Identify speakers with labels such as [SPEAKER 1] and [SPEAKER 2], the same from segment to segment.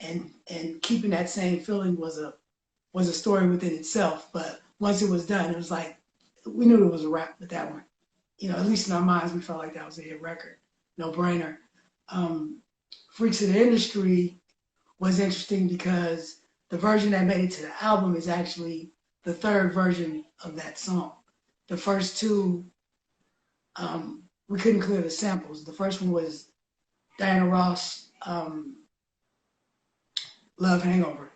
[SPEAKER 1] and keeping that same feeling was a story within itself. But once it was done, it was like we knew it was a wrap with that one. At least in our minds, we felt like that was a hit record, no brainer. Freaks of the Industry was interesting because the version that made it to the album is actually the third version of that song. The first two, we couldn't clear the samples. The first one was Diana Ross, Love Hangover,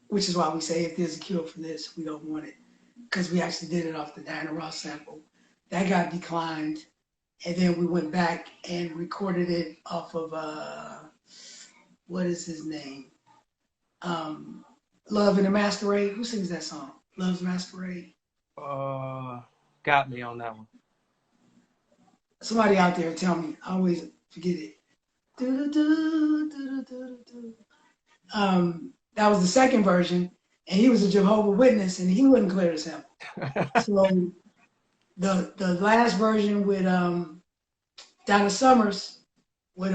[SPEAKER 1] which is why we say if there's a cure for this, we don't want it. Because we actually did it off the Diana Ross sample. That got declined. And then we went back and recorded it off of, what is his name? Love in the Masquerade. Who sings that song? Love's Masquerade.
[SPEAKER 2] Got me on that one.
[SPEAKER 1] Somebody out there tell me. I always forget it. That was the second version, and he was a Jehovah's Witness, and he wouldn't clear the sample. So the last version with Donna Summers with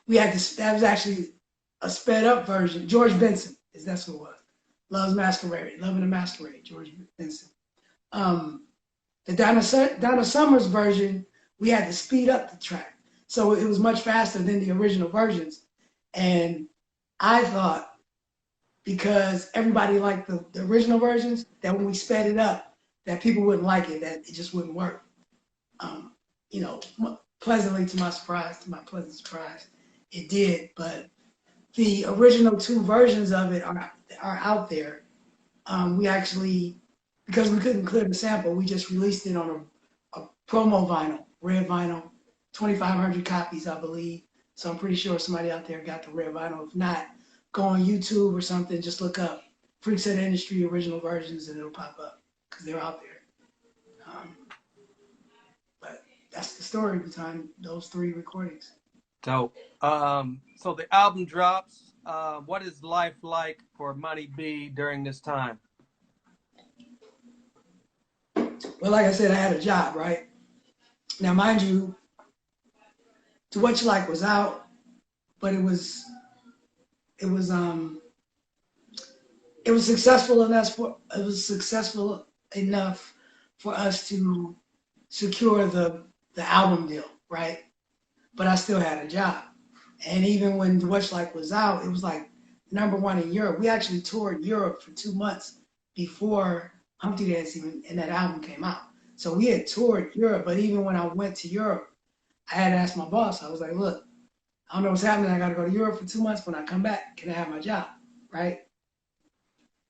[SPEAKER 1] we had this. That was actually a sped up version. George Benson that's who it was. Love's Masquerade, Love in the Masquerade, George Benson. The Donna Summers version, we had to speed up the track. So it was much faster than the original versions. And I thought, because everybody liked the original versions, that when we sped it up, that people wouldn't like it, that it just wouldn't work. Pleasantly to my pleasant surprise, it did. But the original two versions of it are out there. We actually, because we couldn't clear the sample, we just released it on a promo vinyl, red vinyl, 2,500 copies, I believe. So I'm pretty sure somebody out there got the red vinyl. If not, go on YouTube or something, just look up Freaks of the Industry original versions and it'll pop up because they're out there. But that's the story behind those three recordings.
[SPEAKER 2] Dope. So the album drops. What is life like for Money B during this time?
[SPEAKER 1] Well, like I said, I had a job, right? Now, mind you, To What You Like was out, but it was successful enough for us to secure the album deal, right? But I still had a job. And even when To What You Like was out, it was like #1 in Europe. We actually toured Europe for 2 months before Humpty Dance even, and that album came out. So we had toured Europe, but even when I went to Europe, I had to ask my boss. I was like, look, I don't know what's happening. I got to go to Europe for 2 months. When I come back, can I have my job, right?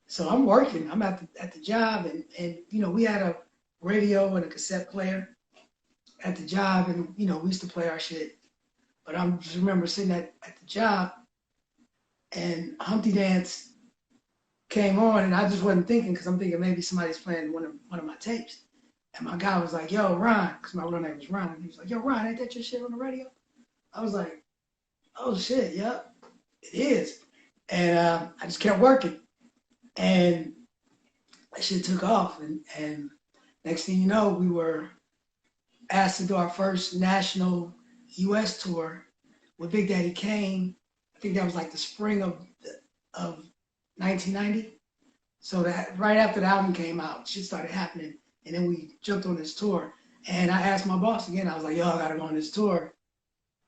[SPEAKER 1] So I'm working. I'm at the job, and we had a radio and a cassette player at the job, and we used to play our shit. But I just remember sitting at the job, and Humpty Dance came on, and I just wasn't thinking, because I'm thinking maybe somebody's playing one of my tapes. And my guy was like, yo, Ron, because my real name was Ron. And he was like, yo, Ron, ain't that your shit on the radio? I was like, oh, shit, yep, it is. And I just kept working. And that shit took off. And next thing you know, we were asked to do our first national U.S. tour with Big Daddy Kane. I think that was like the spring of 1990. So that right after the album came out, shit started happening. And then we jumped on this tour. And I asked my boss again, I was like, yo, I gotta go on this tour.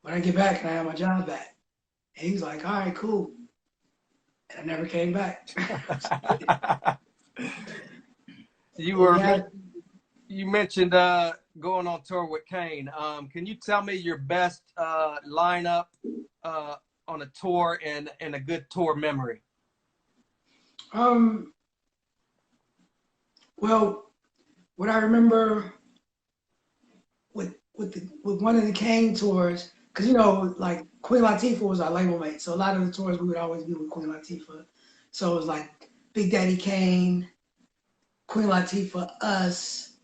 [SPEAKER 1] When I get back, can I have my job back? And he was like, all right, cool. And I never came back.
[SPEAKER 2] You mentioned going on tour with Kane. Can you tell me your best lineup on a tour and a good tour memory?
[SPEAKER 1] Well, what I remember with one of the Kane tours, because like Queen Latifah was our label mate, so a lot of the tours we would always be with Queen Latifah. So it was like Big Daddy Kane, Queen Latifah, us,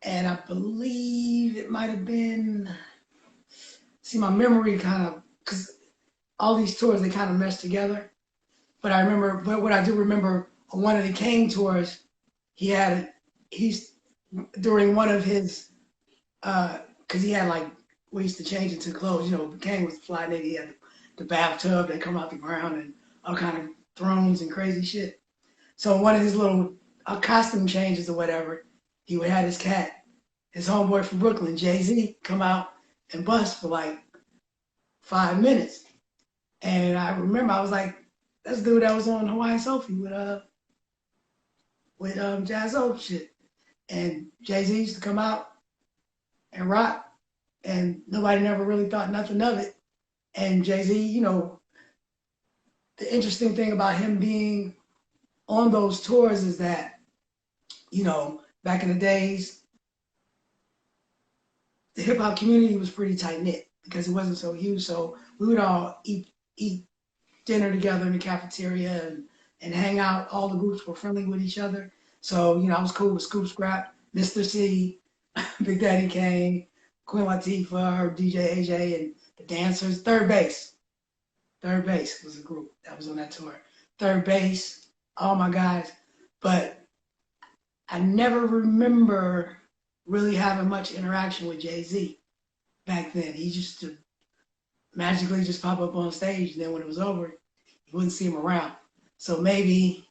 [SPEAKER 1] and I believe it might have been. See, my memory kind of, because all these tours they kind of meshed together. But what I do remember on one of the Kane tours, he's during one of his, because he had like we used to change into clothes. You know, Kane was a fly nigga. He had the bathtub that come out the ground and all kind of thrones and crazy shit. So one of his little costume changes or whatever, he would have his cat, his homeboy from Brooklyn, Jay-Z, come out and bust for like 5 minutes. And I remember I was like, that's the dude that was on Hawaiian Sophie with Jazz O shit. And Jay-Z used to come out and rock, and nobody never really thought nothing of it. And Jay-Z, you know, the interesting thing about him being on those tours is that, you know, back in the days, the hip hop community was pretty tight knit because it wasn't so huge. So we would all eat dinner together in the cafeteria and hang out. All the groups were friendly with each other. So, you know, I was cool with Scoop Scrap, Mr. C, Big Daddy Kane, Queen Latifah, or DJ AJ, and the dancers. Third Base. Third Base was a group that was on that tour. Third Base, all my guys. But I never remember really having much interaction with Jay-Z back then. He used to magically just pop up on stage, and then when it was over, you wouldn't see him around. So maybe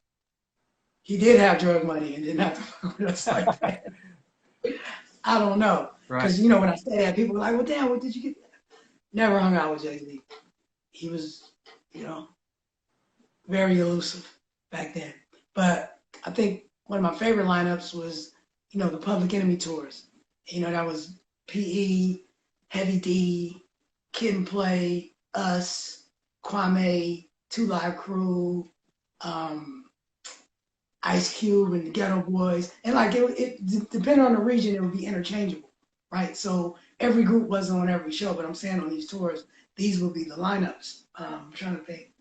[SPEAKER 1] he did have drug money and didn't have to fuck with us like that. I don't know. Because, you know, when I say that, people were like, well, damn, what did you get? Never hung out with Jay-Z. He was, you know, very elusive back then. But I think one of my favorite lineups was, you know, the Public Enemy tours. You know, that was PE, Heavy D, Kid and Play, us, Kwame, Two Live Crew, Ice Cube and the Ghetto Boys. And like it depending on the region, it would be interchangeable, right? So every group wasn't on every show, but I'm saying on these tours, these would be the lineups. I'm trying to think.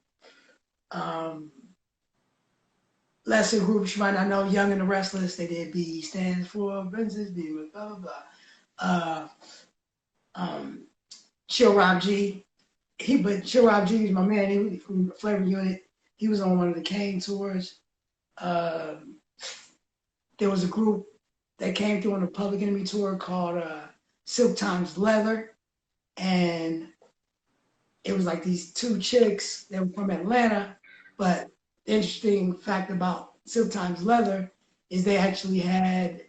[SPEAKER 1] Lesser groups you might not know, Young and the Restless, they did B stands for Princess, B with blah, blah, blah. Chill Rob G. But Chill Rob G is my man. He was from the Flavor Unit. He was on one of the Kane tours. There was a group that came through on the Public Enemy tour called Silk Times Leather. And it was like these two chicks that were from Atlanta. But the interesting fact about Silk Times Leather is they actually had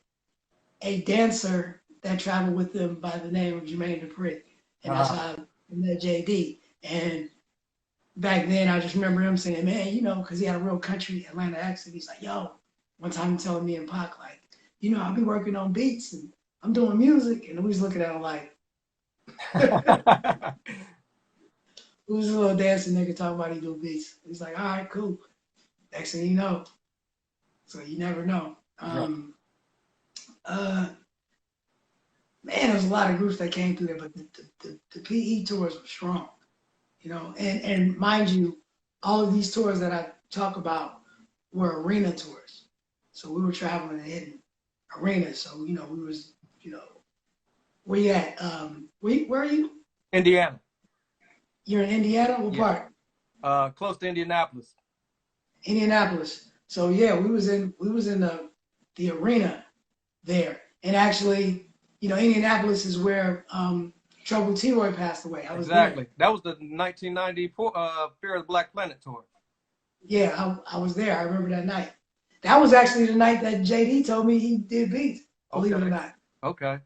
[SPEAKER 1] a dancer that traveled with them by the name of Jermaine Dupri. And that's how I met JD. And back then, I just remember him saying, man, you know, because he had a real country Atlanta accent. He's like, yo, one time he telling me and Pac, like, you know, I'll be working on beats and I'm doing music. And we was looking at him like, who's a little dancing nigga talking about he do beats? He's like, all right, cool. Next thing you know. So you never know. Man, there's a lot of groups that came through there, but the PE tours were strong, you know. And mind you, all of these tours that I talk about were arena tours. So we were traveling and hitting arenas. So, you know, we was, you know, where you at? Where are you?
[SPEAKER 2] Indiana.
[SPEAKER 1] You're in Indiana? What part?
[SPEAKER 2] Close to Indianapolis.
[SPEAKER 1] Indianapolis. So yeah, we was in the arena there. And actually, you know, Indianapolis is where Trouble T-Roy passed away. I was
[SPEAKER 2] exactly.
[SPEAKER 1] there.
[SPEAKER 2] That was the 1994 Fear of the Black Planet tour.
[SPEAKER 1] Yeah, I was there. I remember that night. That was actually the night that JD told me he did beats, believe it or not.
[SPEAKER 2] Okay.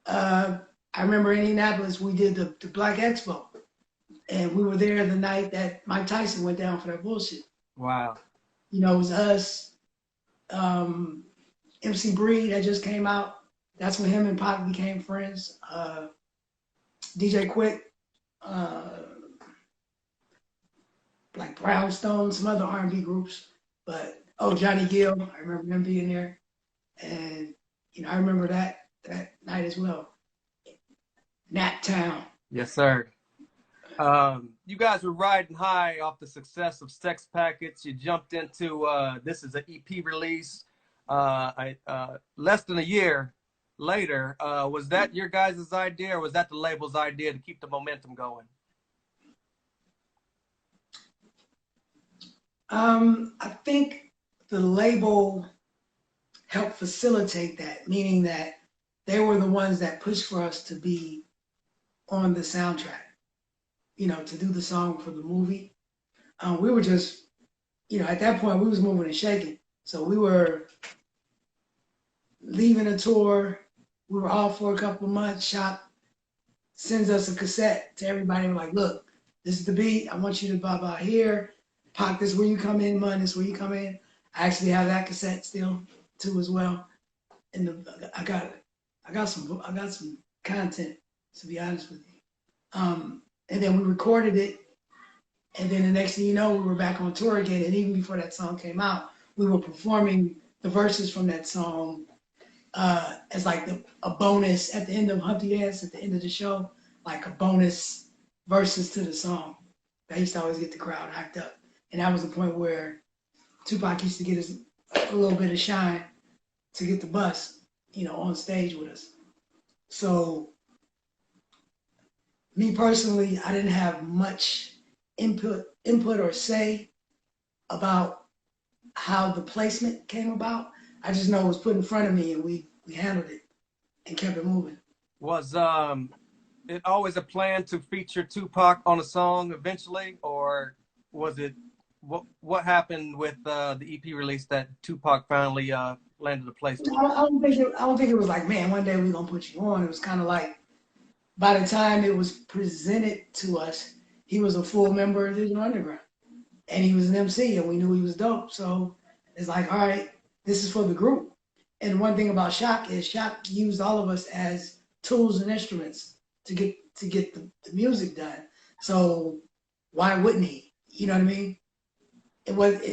[SPEAKER 1] I remember in Indianapolis, we did the Black Expo. And we were there the night that Mike Tyson went down for that bullshit.
[SPEAKER 2] Wow.
[SPEAKER 1] You know, it was us, MC Breed that just came out. That's when him and Pac became friends. DJ Quick, like Brownstone, some other R&B groups. But, Johnny Gill, I remember him being there. And, you know, I remember that night as well. Nat Town.
[SPEAKER 2] Yes, sir. You guys were riding high off the success of Sex Packets. You jumped into this is an EP release. Less than a year later. Was that your guys' idea, or was that the label's idea to keep the momentum going?
[SPEAKER 1] I think the label helped facilitate that, meaning that they were the ones that pushed for us to be on the soundtrack, you know, to do the song for the movie. We were just, you know, at that point we was moving and shaking. So we were leaving a tour. We were off for a couple of months. Shop sends us a cassette to everybody. We're like, look, this is the beat. I want you to blah blah here. Pop, this where you come in, Mun, this where you come in. I actually have that cassette still too as well. And I got some content, to be honest with you. And then we recorded it, and then the next thing you know, we were back on tour again. And even before that song came out, we were performing the verses from that song as like a bonus at the end of Humpty Dance, at the end of the show, like a bonus verses to the song. That used to always get the crowd hyped up. And that was the point where Tupac used to get us a little bit of shine to get the bus, you know, on stage with us. So me personally, I didn't have much input or say about how the placement came about. I just know it was put in front of me, and we handled it and kept it moving.
[SPEAKER 2] Was it always a plan to feature Tupac on a song eventually, or was it what happened with the EP release that Tupac finally landed a placement?
[SPEAKER 1] I don't think it was like, man, one day we're gonna put you on. It was kind of like, by the time it was presented to us, he was a full member of Digital Underground, and he was an MC, and we knew he was dope. So it's like, all right, this is for the group. And one thing about Shock is Shock used all of us as tools and instruments to get the music done. So why wouldn't he? You know what I mean?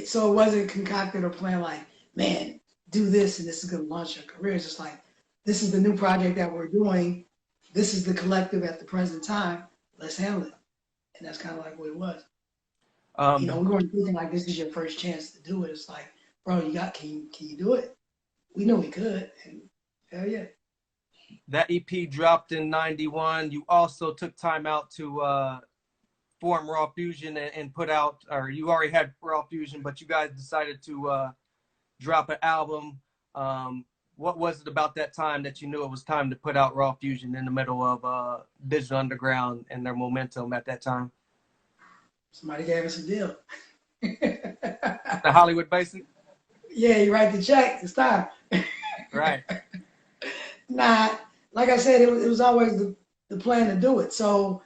[SPEAKER 1] So it wasn't concocted or planned like, man, do this and this is gonna launch your career. It's just like, this is the new project that we're doing. This is the collective at the present time. Let's handle it. And that's kind of like what it was. You know, we weren't thinking like this is your first chance to do it. It's like, bro, can you do it? We knew we could, and hell yeah.
[SPEAKER 2] That EP dropped in '91. You also took time out to form Raw Fusion and put out, or you already had Raw Fusion, but you guys decided to drop an album. What was it about that time that you knew it was time to put out Raw Fusion in the middle of Digital Underground and their momentum at that time?
[SPEAKER 1] Somebody gave us a deal.
[SPEAKER 2] The Hollywood Basic?
[SPEAKER 1] Yeah, you write the check, it's time.
[SPEAKER 2] Right.
[SPEAKER 1] Nah, like I said, it was always the plan to do it. So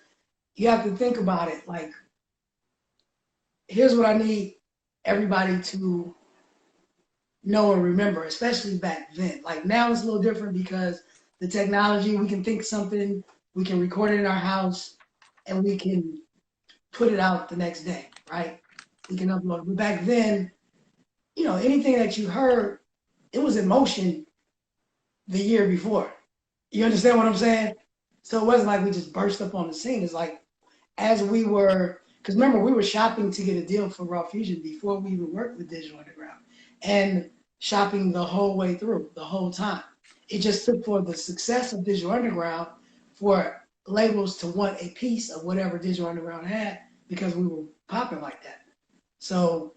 [SPEAKER 1] you have to think about it. Like, here's what I need everybody to know and remember, especially back then. Like now it's a little different because the technology, we can think something, we can record it in our house, and we can put it out the next day, right? We can upload it. But back then, you know, anything that you heard, it was in motion the year before. You understand what I'm saying? So it wasn't like we just burst up on the scene. It's like, as we were, because remember, we were shopping to get a deal for Raw Fusion before we even worked with Digital Underground, and shopping the whole way through, the whole time. It just took for the success of Digital Underground for labels to want a piece of whatever Digital Underground had because we were popping like that. So,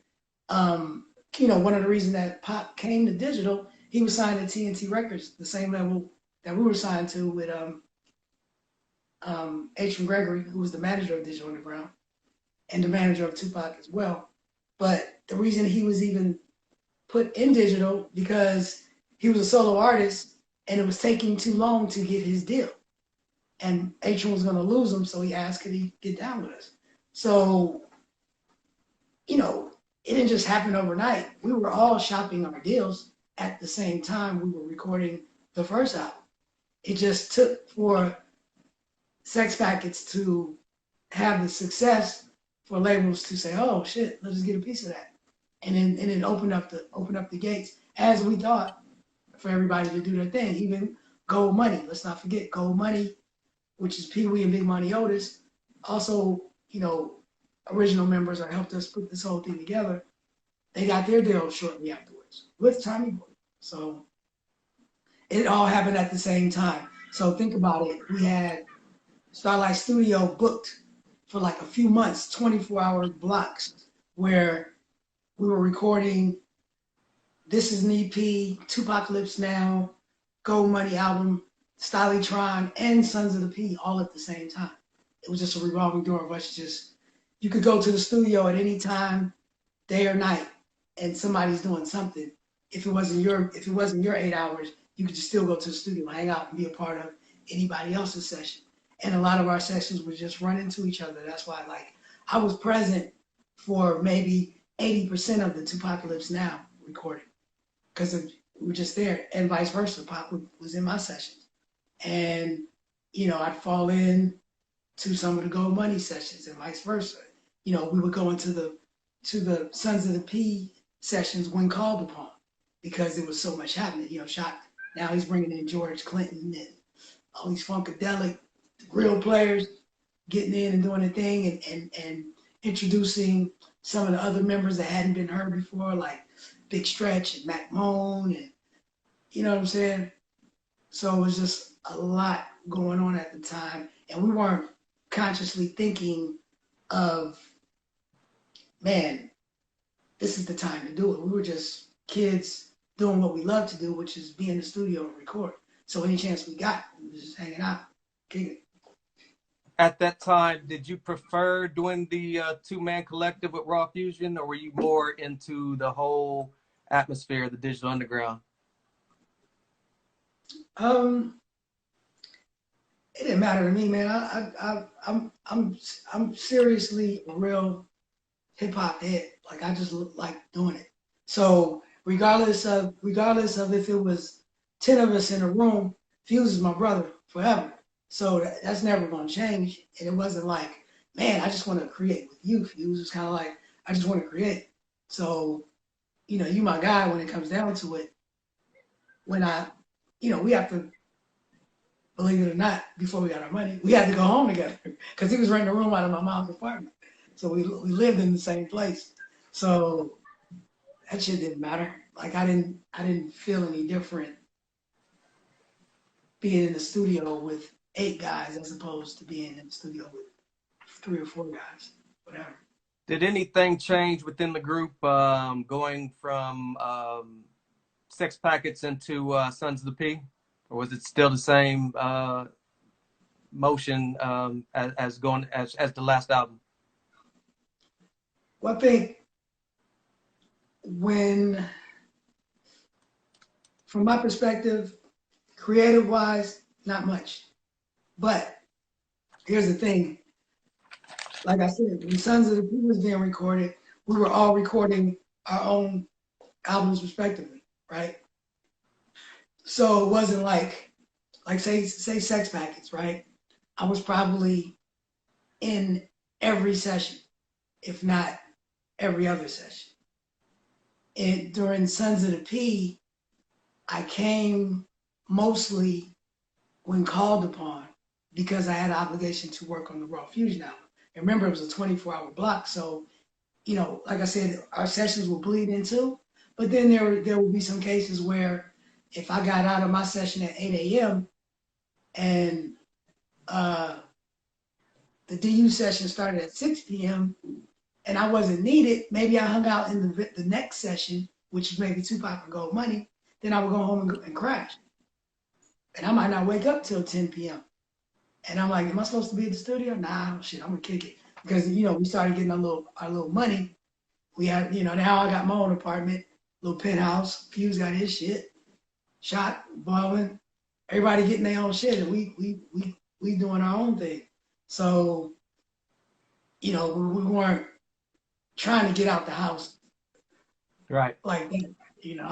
[SPEAKER 1] you know, one of the reasons that Pop came to Digital, he was signed to TNT Records, the same level that we were signed to with H. Gregory, who was the manager of Digital Underground and the manager of Tupac as well. But the reason he was even put in Digital because he was a solo artist and it was taking too long to get his deal. And H was going to lose him, so he asked could he get down with us. So, you know, it didn't just happen overnight. We were all shopping our deals at the same time we were recording the first album. It just took for Sex Packets to have the success for labels to say, oh shit, let's just get a piece of that. And then open up the gates, as we thought, for everybody to do their thing. Even Gold Money, let's not forget Gold Money, which is Pee Wee and Big Money Otis, also, you know, original members that helped us put this whole thing together. They got their deal shortly afterwards with Tommy Boy. So it all happened at the same time. So think about it. We had Starlight Studio booked for like a few months, 24-hour blocks, where we were recording This Is an EP, Tupacalypse Now, Gold Money album, Stylytron, and Sons of the P all at the same time. It was just a revolving door of us just, you could go to the studio at any time, day or night, and somebody's doing something. If it wasn't your 8 hours, you could just still go to the studio, hang out, and be a part of anybody else's session. And a lot of our sessions would just run into each other. That's why, like, I was present for maybe 80% of the Tupacalypse Now recording because we were just there, and vice versa. Pop was in my sessions, and I'd fall in to some of the Gold Money sessions, and vice versa. We would go into the Sons of the P sessions when called upon because there was so much happening. Shot now he's bringing in George Clinton and all these funkadelic real players getting in and doing a thing and introducing some of the other members that hadn't been heard before, like Big Stretch and Mac Moan, and you know what I'm saying? So it was just a lot going on at the time, and we weren't consciously thinking of, man, this is the time to do it. We were just kids doing what we love to do, which is be in the studio and record. So any chance we got, we were just hanging out, kicking it.
[SPEAKER 2] At that time, did you prefer doing the two-man collective with Raw Fusion, or were you more into the whole atmosphere of the Digital Underground?
[SPEAKER 1] It didn't matter to me, man. I'm seriously a real hip hop head. Like I just like doing it. So regardless of if it was 10 of us in a room, Fuse is my brother forever. So that's never gonna change. And it wasn't like, man, I just want to create with you, Fuse. It's kind of like I just want to create. So, you my guy when it comes down to it. When we have to, believe it or not, before we got our money, we had to go home together because he was renting a room out of my mom's apartment. So we lived in the same place. So that shit didn't matter. Like I didn't feel any different being in the studio with 8 guys as opposed to being in the studio with 3 or 4 guys, whatever.
[SPEAKER 2] Did anything change within the group, going from Sex Packets into Sons of the P? Or was it still the same motion as the last album?
[SPEAKER 1] Well, I think from my perspective, creative wise, not much. But here's the thing. Like I said, when Sons of the P was being recorded, we were all recording our own albums respectively, right? So it wasn't like say Sex Packets, right? I was probably in every session, if not every other session. And during Sons of the P, I came mostly when called upon because I had an obligation to work on the Raw Fusion album. And remember, it was a 24-hour block, so like I said, our sessions would bleed into. But then there would be some cases where if I got out of my session at 8 a.m. and the DU session started at 6 p.m. and I wasn't needed, maybe I hung out in the next session, which is maybe Tupac and Gold Money, then I would go home and crash. And I might not wake up till 10 p.m. And I'm like, am I supposed to be at the studio? Nah, shit, I'm gonna kick it. Because, we started getting our little money. We had, now I got my own apartment, little penthouse. Fuse got his shit. Shot, Baldwin, everybody getting their own shit, and we doing our own thing. So, we weren't trying to get out the house
[SPEAKER 2] Right.
[SPEAKER 1] like that,